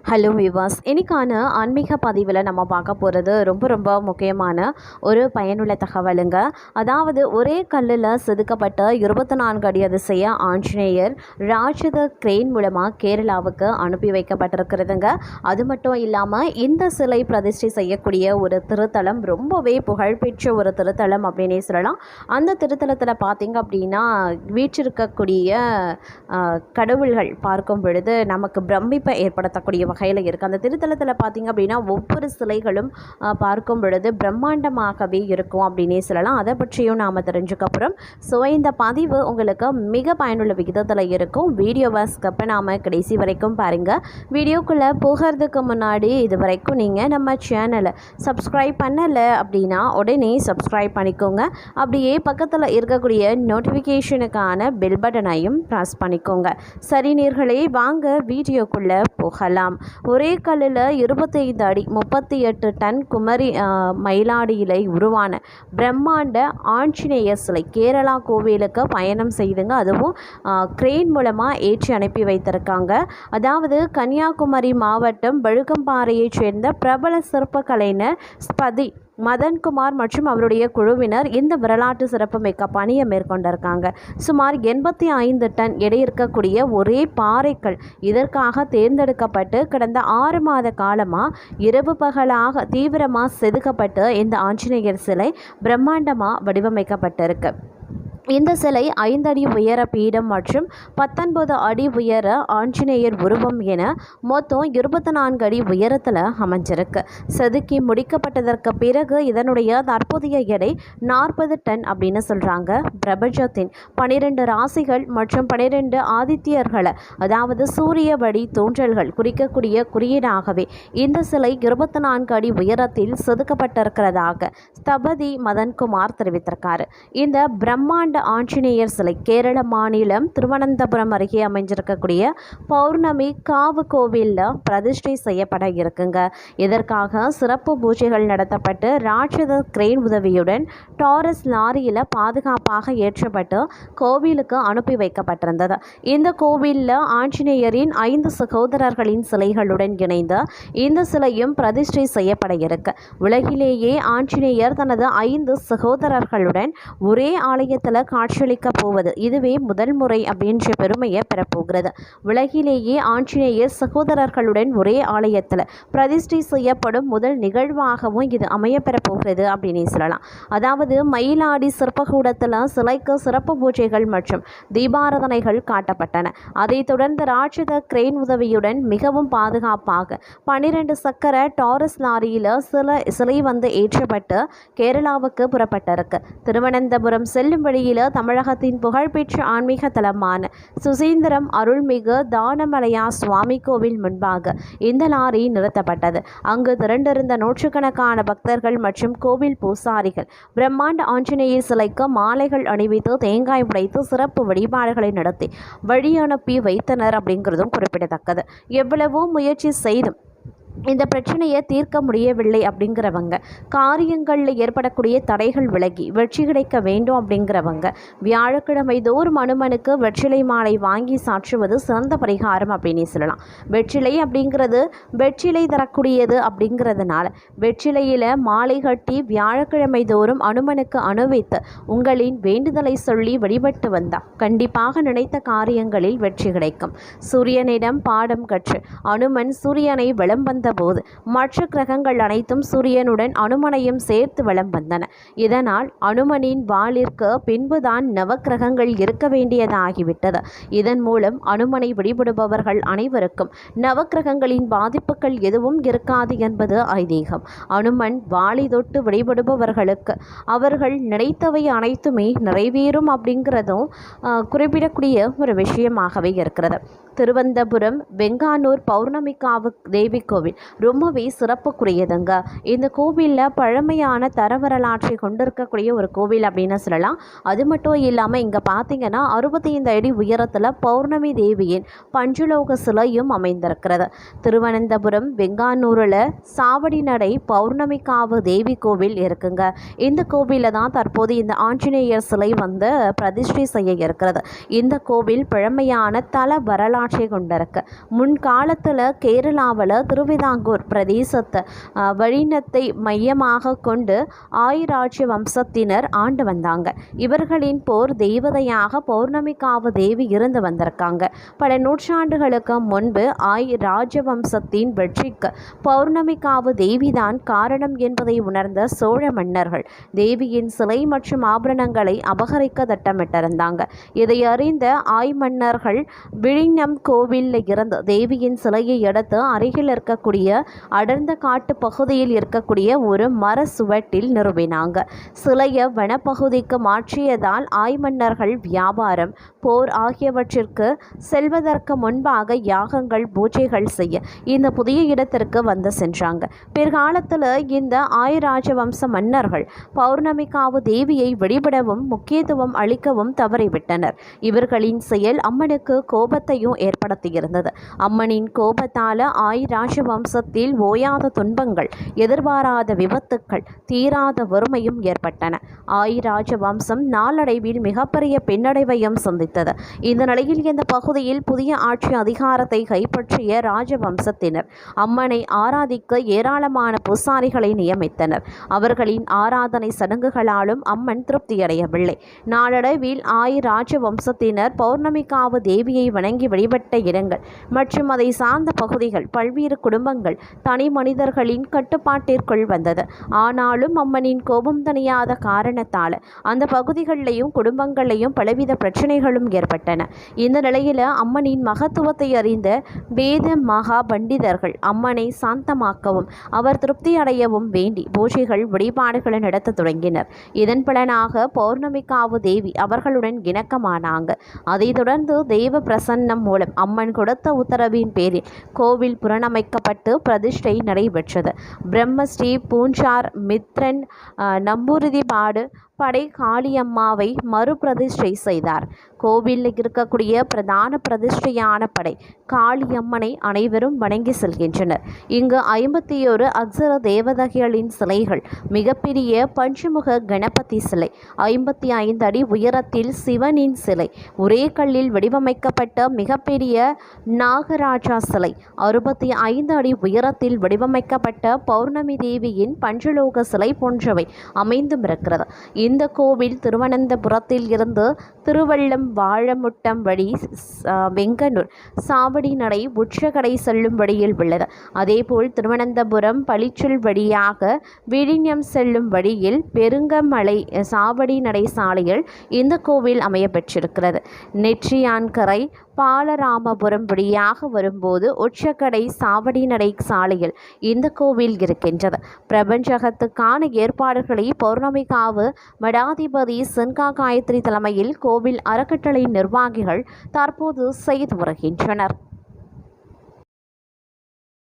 Hello விவாஸ், இன்னைக்கான ஆன்மீக பதிவில் நம்ம பார்க்க போகிறது ரொம்ப முக்கியமான ஒரு பயனுள்ள தகவலுங்க. அதாவது ஒரே கல்லில் செதுக்கப்பட்ட 24 அடி அதிசய ஆஞ்சநேயர் ராட்சத கிரேன் மூலமாக கேரளாவுக்கு அனுப்பி வைக்கப்பட்டிருக்கிறதுங்க. அது மட்டும் இல்லாமல் இந்த சிலை பிரதிஷ்டை செய்யக்கூடிய ஒரு திருத்தலம் ரொம்பவே புகழ்பெற்ற ஒரு திருத்தலம் அப்படின்னே சொல்லலாம். அந்த திருத்தலத்தில் பார்த்திங்க அப்படின்னா வீற்றிருக்கக்கூடிய கடவுள்கள் பார்க்கும் பொழுது நமக்கு பிரமிப்பை ஏற்படுத்தக்கூடிய வகையில் இருக்குது. அந்த திருத்தலத்தில் பார்த்திங்க அப்படின்னா ஒவ்வொரு சிலைகளும் பார்க்கும் பொழுது பிரம்மாண்டமாகவே இருக்கும் அப்படின்னே சொல்லலாம். அதை பற்றியும் நாம் தெரிஞ்சுக்கப்புறம் ஸோ இந்த பதிவு உங்களுக்கு மிக பயனுள்ள விகிதத்தில் இருக்கும். வீடியோவை ஸ்கிப் பண்ணாமல் கடைசி வரைக்கும் பாருங்கள். வீடியோக்குள்ளே போகிறதுக்கு முன்னாடி இது வரைக்கும் நீங்கள் நம்ம சேனலை சப்ஸ்கிரைப் பண்ணலை அப்படின்னா உடனே சப்ஸ்கிரைப் பண்ணிக்கோங்க. அப்படியே பக்கத்தில் இருக்கக்கூடிய நோட்டிஃபிகேஷனுக்கான பெல் பட்டனையும் ப்ரெஸ் பண்ணிக்கோங்க. சரி நேயர்களே, வாங்க வீடியோக்குள்ளே போகலாம். ஒரே கல்லில் 25 அடி 38 டன் குமரி மயிலாடியிலை உருவான பிரம்மாண்ட ஆஞ்சநேயர் சிலை கேரளா கோவிலுக்கு பயணம் செய்துங்க. அதுவும் கிரேன் மூலமாக ஏற்றி அனுப்பி வைத்திருக்காங்க. அதாவது கன்னியாகுமரி மாவட்டம் பழுகம்பாறையைச் சேர்ந்த பிரபல சிற்ப கலைஞர் ஸ்பதி மதன்குமார் மற்றும் அவருடைய குழுவினர் இந்த வரலாற்று சிறப்புமிக்க பணியை மேற்கொண்டிருக்காங்க. சுமார் 85 டன் எடை இருக்கக்கூடிய ஒரே பாறைகள் இதற்காக தேர்ந்தெடுக்கப்பட்டு கடந்த 6 மாத காலமாக இரவு பகலாக தீவிரமாக செதுக்கப்பட்டு இந்த ஆஞ்சநேயர் சிலை பிரம்மாண்டமாக வடிவமைக்கப்பட்டிருக்கு. இந்த சிலை 5 அடி உயர பீடம் மற்றும் 19 அடி உயர ஆஞ்சநேயர் உருவம் என மொத்தம் 24 அடி உயரத்தில் அமைஞ்சிருக்கு. செதுக்கி முடிக்கப்பட்டதற்கு பிறகு இதனுடைய தற்போதைய எடை 40 டன் அப்படின்னு சொல்கிறாங்க. பிரபஞ்சத்தின் 12 ராசிகள் மற்றும் 12 ஆதித்யர்களை, அதாவது சூரிய வழி தோன்றல்கள் குறிக்கக்கூடிய குறியீடாகவே இந்த சிலை 24 அடி உயரத்தில் செதுக்கப்பட்டிருக்கிறதாக ஸ்தபதி மதன்குமார் தெரிவித்திருக்காரு. இந்த பிரம்மாண்ட ஆஞ்சநேயர் சிலை கேரள மாநிலம் திருவனந்தபுரம் அருகே அமைஞ்சிருக்கக்கூடிய பௌர்ணமி காவு கோவிலில் பிரதிஷ்டை செய்யப்பட இருக்குங்க. இதற்காக சிறப்பு பூஜைகள் நடத்தப்பட்டு ராட்சத கிரேன் உதவியுடன் டாரஸ் லாரியில் பாதுகாப்பாக ஏற்றப்பட்டு கோவிலுக்கு அனுப்பி வைக்கப்பட்டிருந்தது. இந்த கோவிலில் ஆஞ்சநேயரின் 5 சகோதரர்களின் சிலைகளுடன் இணைந்து இந்த சிலையும் பிரதிஷ்டை செய்யப்பட இருக்கு. உலகிலேயே ஆஞ்சநேயர் தனது 5 சகோதரர்களுடன் ஒரே ஆலயத்தில் காட்சியளிக்க போவது இதுவே முதல் முறை அப்படின்ற பெருமையை பெறப்போகிறது. உலகிலேயே ஆஞ்சநேயர் சகோதரர்களுடன் ஒரே ஆலயத்தில் பிரதிஷ்டை செய்யப்படும் முதல் நிகழ்வாகவும் இது அமையப்பெறப் போகிறது அப்படின்னு சொல்லலாம். அதாவது மயிலாடி சிற்பக்கூடத்தில் சிலைக்கு சிறப்பு பூஜைகள் மற்றும் தீபாராதனைகள் காட்டப்பட்டன. அதைத் தொடர்ந்து ராட்சத கிரேன் உதவியுடன் மிகவும் பாதுகாப்பாக 12 சக்கர டாரஸ் லாரியில் சிலை ஏற்றப்பட்டு கேரளாவுக்கு புறப்பட்டிருக்கு. திருவனந்தபுரம் செல்லும் வழியில் தமிழகத்தின் புகழ்பெற்ற ஆன்மீக தலமான சுசீந்திரம் அருள்மிகு தானமலையா சுவாமி கோவில் முன்பாக இந்த லாரி நிறுத்தப்பட்டது. அங்கு திரண்டிருந்த நூற்றுக்கணக்கான பக்தர்கள் மற்றும் கோவில் பூசாரிகள் பிரம்மாண்ட ஆஞ்சநேயர் சிலைக்கு மாலைகள் அணிவித்து தேங்காய் உடைத்து சிறப்பு வழிபாடுகளை நடத்தி வழி அனுப்பி வைத்தனர் அப்படிங்கிறதும் குறிப்பிடத்தக்கது. எவ்வளவோ முயற்சி செய்தும் இந்த பிரச்சனையை தீர்க்க முடியவில்லை அப்படிங்கிறவங்க, காரியங்களில் ஏற்படக்கூடிய தடைகள் விலகி வெற்றி கிடைக்க வேண்டும் அப்படிங்கிறவங்க வியாழக்கிழமை தோறும் அனுமனுக்கு வெற்றிலை மாலை வாங்கி சாற்றுவது சிறந்த பரிகாரம் அப்படின்னு சொல்லலாம். வெற்றிலை அப்படிங்கிறது வெற்றிலை தரக்கூடியது அப்படிங்கிறதுனால வெற்றிலையில் மாலை கட்டி வியாழக்கிழமை தோறும் அனுமனுக்கு அணிவித்து உங்களின் வேண்டுதலை சொல்லி வழிபட்டு வந்தால் கண்டிப்பாக நினைத்த காரியங்களில் வெற்றி கிடைக்கும். சூரியனிடம் பாடம் கற்று அனுமன் சூரியனை வலம் வந்த போது மற்ற கிரகங்கள் அனைத்தும் சூரியனுடன் அனுமனையும் சேர்த்து வலம் வந்தன. இதனால் அனுமனின் வாளிற்கு பின்புதான் நவக்கிரகங்கள் இருக்க வேண்டியதாகிவிட்டது. இதன் மூலம் அனுமனை வழிபடுபவர்கள் அனைவருக்கும் நவக்கிரகங்களின் பாதிப்புகள் எதுவும் இருக்காது என்பது ஐதீகம். அனுமன் வாளி தொட்டு வழிபடுபவர்களுக்கு அவர்கள் நினைத்தவை அனைத்துமே நிறைவேறும் அப்படிங்கிறதும் குறிப்பிடக்கூடிய ஒரு விஷயமாகவே இருக்கிறது. திருவனந்தபுரம் வெங்கானூர் பௌர்ணமிகாவு தேவி கோவில் ரொம்பவே சிறப்புக்குரியதுங்க. இந்த கோவிலில் பழமையான தரவரலாற்றை கொண்டிருக்கக்கூடிய ஒரு கோவில் அப்படின்னு சொல்லலாம். அது மட்டும் இல்லாமல் இங்கே பார்த்தீங்கன்னா 65 அடி உயரத்தில் பௌர்ணமி தேவியின் பஞ்சலோக சிலையும் அமைந்திருக்கிறது. திருவனந்தபுரம் வெங்கானூரில் சாவடி நடை பௌர்ணமிக்காவு தேவி கோவில் இருக்குங்க. இந்த கோவிலில் தான் தற்போது இந்த ஆஞ்சநேயர் சிலை வந்து பிரதிஷ்டை செய்ய இருக்கிறது. இந்த கோவில் பழமையான தல வரலாற்றை கொண்டிருக்கு. முன்காலத்தில் கேரளாவில் திருவிதாங்கூர் பிரதேசத்தை வழிநத்தை மையமாக கொண்டு ஆயிராஜ்ய வம்சத்தினர் ஆண்டு வந்தாங்க. இவர்களின் போர் தெய்வதையாக பௌர்ணமிக்காவு தேவி இருந்து வந்திருக்காங்க. பல நூற்றாண்டுகளுக்கு முன்பு ராஜவம்சத்தின் வெற்றிக்கு பௌர்ணமிக்காவு தேவிதான் காரணம் என்பதை உணர்ந்த சோழ மன்னர்கள் தேவியின் சிலை மற்றும் ஆபரணங்களை அபகரிக்க திட்டமிட்டிருந்தாங்க. இதை அறிந்த மன்னர்கள் விழிஞம் கோவிலில் இருந்து தேவியின் சிலையை எடுத்து அருகில் இருக்கக்கூடிய அடர்ந்த காட்டு பகுதியில் இருக்கக்கூடிய ஒரு மர சுவட்டில் நிறுவினாங்க. சிலையை வனப்பகுதிக்கு மாற்றியதால் மன்னர்கள் வியாபாரம், போர் ஆகியவற்றிற்கு செல்வதற்கு முன்பாக யாகங்கள், பூஜைகள் செய்ய இந்த புதிய இடத்திற்கு வந்து சென்றாங்க. பிற்காலத்தில் இந்த ராஜவம்ச மன்னர்கள் பௌர்ணமிக்காவு தேவியை வழிபடவும் முக்கியத்துவம் அளிக்கவும் தவறிவிட்டனர். இவர்களின் செயல் அம்மனுக்கு கோபத்தையும் ஏற்படுத்தியிருந்தது. அம்மனின் கோபத்தால் ராஜவம்சத்தில் ஓயாத துன்பங்கள், எதிர்பாராத விபத்துக்கள், தீராத வறுமையும் ஏற்பட்டன. ராஜவம்சம் நாளடைவில் மிகப்பெரிய பின்னடைவையும் சந்தித்தது. இந்த நிலையில் இந்த பகுதியில் புதிய ஆட்சி அதிகாரத்தை கைப்பற்றிய ராஜவம்சத்தினர் அம்மனை ஆராதிக்க ஏராளமான பூசாரிகளை நியமித்தனர். அவர்களின் ஆராதனை சடங்குகளாலும் அம்மன் திருப்தியடையவில்லை. நாளடைவில் ராஜவம்சத்தினர் பௌர்ணமிக்காவு தேவியை வணங்கி வழிபட்ட இடங்கள் மற்றும் அதை சார்ந்த பகுதிகள் பல்வேறு குடும்பங்கள், தனி மனிதர்களின் கட்டுப்பாட்டிற்குள் வந்தது. ஆனாலும் அம்மனின் கோபம் தணியாத காரணத்தால் அந்த பகுதிகளிலையும் குடும்பங்களையும் பலவித பிரச்சனைகளும் ஏற்பட்டன. இந்த நிலையில் அம்மனின் மகத்துவத்தை அறிந்த வேத மகா பண்டிதர்கள் அம்மனை சாந்தமாக்கவும் அவர் திருப்தி அடையவும் வேண்டி பூஜைகள், வழிபாடுகளை நடத்த தொடங்கினர். இதன் பலனாக பௌர்ணமிக்காவு தேவி அவர்களுடன் இணக்கமானாங்க. அதைத் தொடர்ந்து தெய்வ பிரசன்னம் மூலம் அம்மன் கொடுத்த உத்தரவின் பேரில் கோவில் புனரமைக்கப்பட்டு பிரதிஷ்டை நடைபெற்றது. பிரம்மஸ்ரீ பூஞ்சார் மித்ரன் நம்பூதிரிபாடு படை காளியம்மாவை மறுபிரதிஷ்டை செய்தார். கோவிலில் இருக்கக்கூடிய பிரதான பிரதிஷ்டையான படை காளியம்மனை அனைவரும் வணங்கி செல்கின்றனர். இங்கு 51 அக்ஷர தேவதைகளின் சிலைகள், மிகப்பெரிய பஞ்சமுக கணபதி சிலை, 55 அடி உயரத்தில் சிவனின் சிலை, ஒரே கல்லில் வடிவமைக்கப்பட்ட மிகப்பெரிய நாகராஜா சிலை, 65 அடி உயரத்தில் வடிவமைக்கப்பட்ட பௌர்ணமி தேவியின் பஞ்சலோக சிலை போன்றவை அமைந்தும் இருக்கிறது. இந்த கோவில் திருவனந்தபுரத்தில் இருந்து திருவள்ளம் வாழமுட்டம் வழி வெங்கனூர் சாவடி நடை உச்சகடை செல்லும் வழியில் உள்ளது. அதேபோல் திருவனந்தபுரம் பளிச்சல் வழியாக விழிஞம் செல்லும் வழியில் பெருங்கமலை சாவடி நடை சாலையில் இந்த கோவில் அமைய பெற்றிருக்கிறது. நெற்றியான்கரை பாலராமபுரம் வழியாக வரும்போது உச்சக்கடை சாவடி நடை சாலையில் இந்த கோவில் இருக்கின்றது. பிரபஞ்சகத்துக்கான ஏற்பாடுகளை பௌர்ணமிக்காவு மடாதிபதி சென்கா காயத்ரி தலைமையில் கோவில் அறக்கட்டளை நிர்வாகிகள் தற்போது செய்து வருகின்றனர்.